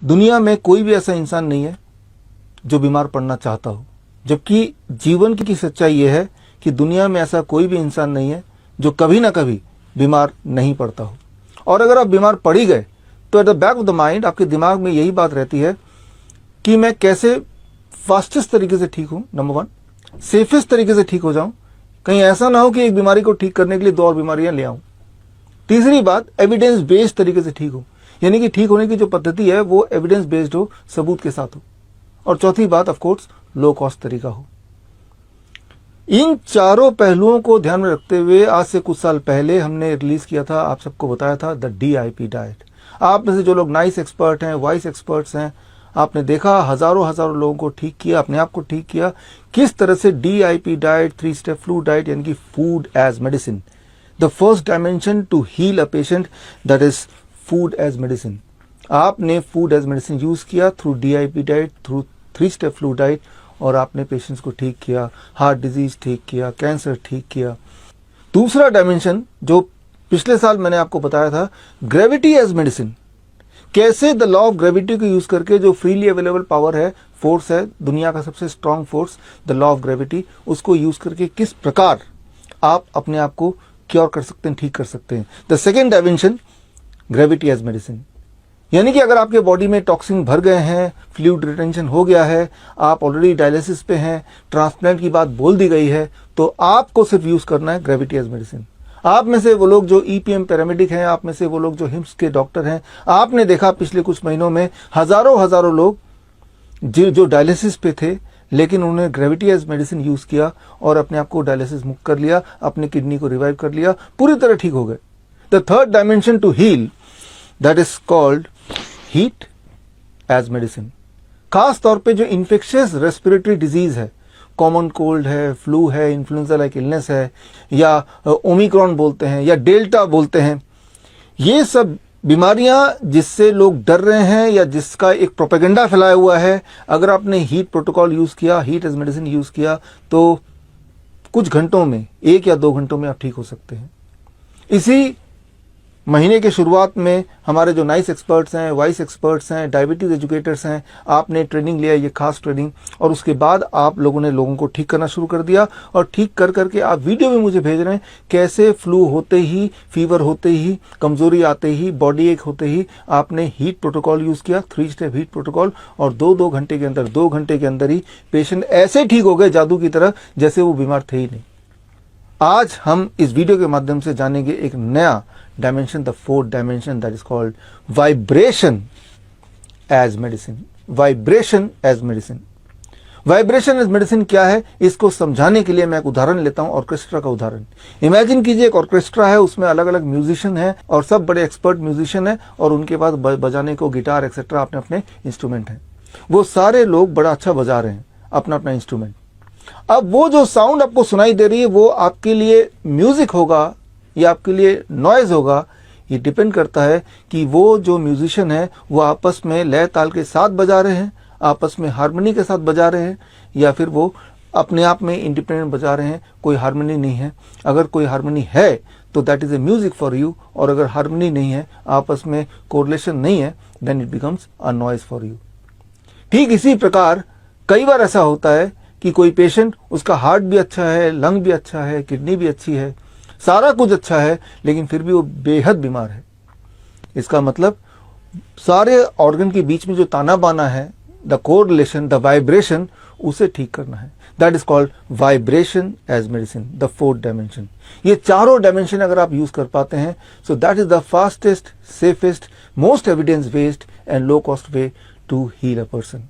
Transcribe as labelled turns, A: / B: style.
A: दुनिया में कोई भी ऐसा इंसान नहीं है जो बीमार पड़ना चाहता हो, जबकि जीवन की सच्चाई यह है कि दुनिया में ऐसा कोई भी इंसान नहीं है जो कभी ना कभी बीमार नहीं पड़ता हो। और अगर आप बीमार पड़ ही गए तो at the back of the mind आपके दिमाग में यही बात रहती है कि मैं कैसे फास्टेस्ट तरीके से ठीक हूं, नंबर वन, सेफेस्ट तरीके से ठीक हो जाऊं, कहीं ऐसा ना हो कि एक बीमारी को ठीक करने के लिए 2 और बीमारियां ले आऊं। तीसरी बात, एविडेंस बेस्ड तरीके से ठीक हो, यानी कि ठीक होने की जो पद्धति है वो एविडेंस बेस्ड हो, सबूत के साथ हो। और चौथी बात, ऑफ कोर्स, लो कॉस्ट तरीका हो। इन चारों पहलुओं को ध्यान में रखते हुए आज से कुछ साल पहले हमने रिलीज किया था, आप सबको बताया था, द DIP डाइट। आप में से जो लोग नाइस एक्सपर्ट हैं, वाइस एक्सपर्ट्स हैं, आपने देखा हजारों लोगों को ठीक किया, अपने आप को ठीक किया, किस तरह से DIP diet, 3 step flu diet, यानी कि food as medicine, the first dimension to heal a patient, that is food as medicine. आपने फूड एज मेडिसिन यूज किया through DIP diet, through 3 step flu diet, और आपने patients को ठीक किया, heart disease ठीक किया, कैंसर ठीक किया। दूसरा डायमेंशन जो पिछले साल मैंने आपको बताया था, ग्रेविटी एज मेडिसिन, कैसे द लॉ ऑफ ग्रेविटी को यूज करके जो फ्रीली अवेलेबल पावर है, फोर्स है, दुनिया का सबसे strong force, the law of gravity, उसको यूज करके किस प्रकार आप अपने आप को क्योर कर सकते हैं, ठीक कर सकते हैं। The second dimension, gravity as medicine, यानी कि अगर आपके बॉडी में टॉक्सिन भर गए हैं, फ्लूइड रिटेंशन हो गया है, आप ऑलरेडी डायलिसिस पे हैं, ट्रांसप्लांट की बात बोल दी गई है, तो आपको सिर्फ यूज करना है ग्रेविटी एज मेडिसिन। आप में से वो लोग जो EPM पैरामेडिक हैं, आप में से वो लोग जो हिम्स के डॉक्टर हैं, आपने देखा पिछले कुछ महीनों में हजारों लोग जो डायलिसिस पे थे, लेकिन उन्होंने ग्रेविटी एज मेडिसिन यूज किया और अपने आप को डायलिसिस मुक्त कर लिया, अपनी किडनी को रिवाइव कर लिया, पूरी तरह ठीक हो गए। The third dimension to heal, that is called heat as medicine. खास तौर पे जो इन्फेक्शियस रेस्पिरेटरी डिजीज है, कॉमन कोल्ड है, फ्लू है, इन्फ्लुएंजा लाइक इलनेस है, या ओमिक्रॉन बोलते हैं, या डेल्टा बोलते हैं, ये सब बीमारियां जिससे लोग डर रहे हैं या जिसका एक प्रोपेगेंडा फैलाया हुआ है, अगर आपने हीट प्रोटोकॉल यूज किया, हीट एज मेडिसिन यूज किया, तो कुछ घंटों में, 1 या 2 घंटों में आप ठीक हो सकते हैं। इसी महीने के शुरुआत में हमारे जो नाइस एक्सपर्ट्स हैं, वाइस एक्सपर्ट्स हैं, डायबिटीज एजुकेटर्स हैं, आपने ट्रेनिंग लिया, ये खास ट्रेनिंग, और उसके बाद आप लोगों ने लोगों को ठीक करना शुरू कर दिया, और ठीक कर करके आप वीडियो भी मुझे भेज रहे हैं, कैसे फ्लू होते ही, फीवर होते ही, कमजोरी आते ही, बॉडी एक होते ही आपने हीट प्रोटोकॉल यूज किया, 3 स्टेप हीट प्रोटोकॉल, और 2 घंटे के अंदर, 2 घंटे के अंदर ही पेशेंट ऐसे ठीक हो गए जादू की तरह जैसे वो बीमार थे ही नहीं। आज हम इस वीडियो के माध्यम से जानेंगे एक नया dimension, the 4th dimension, that is called vibration as medicine. Vibration as medicine, vibration as medicine क्या है, इसको समझाने के लिए मैं एक उदाहरण लेता हूं, ऑर्केस्ट्रा का उदाहरण। इमेजिन कीजिए एक ऑर्केस्ट्रा है, उसमें अलग अलग म्यूजिशियन है और सब बड़े एक्सपर्ट म्यूजिशियन है, और उनके पास बजाने को गिटार एक्सेट्रा अपने अपने इंस्ट्रूमेंट हैं। वो सारे लोग बड़ा अच्छा बजा रहे हैं अपना अपना इंस्ट्रूमेंट। अब वो जो साउंड आपको सुनाई दे रही है वो आपके लिए म्यूजिक होगा या आपके लिए नॉइज होगा, ये डिपेंड करता है कि वो जो म्यूजिशियन है वो आपस में लय ताल के साथ बजा रहे हैं, आपस में हारमोनी के साथ बजा रहे हैं, या फिर वो अपने आप में इंडिपेंडेंट बजा रहे हैं, कोई हारमोनी नहीं है। अगर कोई हारमोनी है तो that is a music for you, और अगर हारमोनी नहीं है, आपस में कोरिलेशन नहीं है, then it becomes a noise for you. ठीक इसी प्रकार कई बार ऐसा होता है कि कोई पेशेंट, उसका हार्ट भी अच्छा है, लंग भी अच्छा है, किडनी भी अच्छी है, सारा कुछ अच्छा है, लेकिन फिर भी वो बेहद बीमार है। इसका मतलब सारे ऑर्गन के बीच में जो ताना बाना है, द कोरिलेशन, द वाइब्रेशन, उसे ठीक करना है। That is called vibration as medicine, the 4th dimension. ये चारों डायमेंशन अगर आप यूज कर पाते हैं, so that is the fastest, safest, most evidence based and low cost way to heal a person.